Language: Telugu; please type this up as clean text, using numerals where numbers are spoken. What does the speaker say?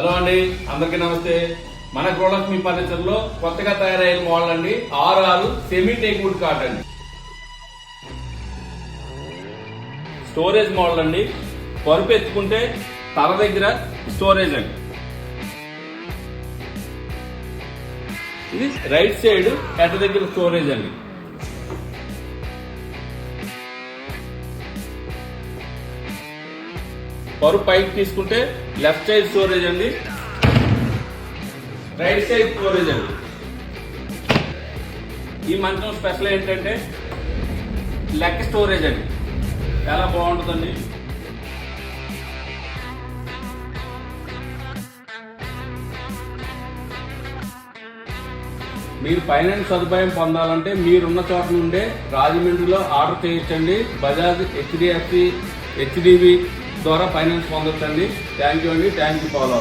హలో అండి, అందరికీ నమస్తే. మన గృహలక్ష్మి ఫర్నిచర్ లో కొత్తగా తయారైన మోడల్ అండి. 6 సెమీ టేక్వుడ్ కాట్ అండి. స్టోరేజ్ మోడల్ అండి. పరుపు ఎత్తుకుంటే తల దగ్గర స్టోరేజ్ అండి. ఇది రైట్ సైడ్ హెడ్ దగ్గర స్టోరేజ్ అండి. పరుపు పైకి తీసుకుంటే లెఫ్ట్ సైడ్ స్టోరేజ్ అండి, రైట్ సైడ్ స్టోరేజ్ అండి. ఈ మంచం స్పెషల్ ఏంటంటే లెగ్ స్టోరేజ్ అండి. చాలా బాగుంటుందండి. మీరు ఫైనాన్స్ సదుపాయం పొందాలంటే మీరున్న చోట నుండే రాజమండ్రిలో ఆర్డర్ చేయొచ్చండి. బజాజ్, HDFC, HDB ద్వారా ఫైనాన్స్ పొందొచ్చండి. థ్యాంక్ యూ అండి. Thank you follow.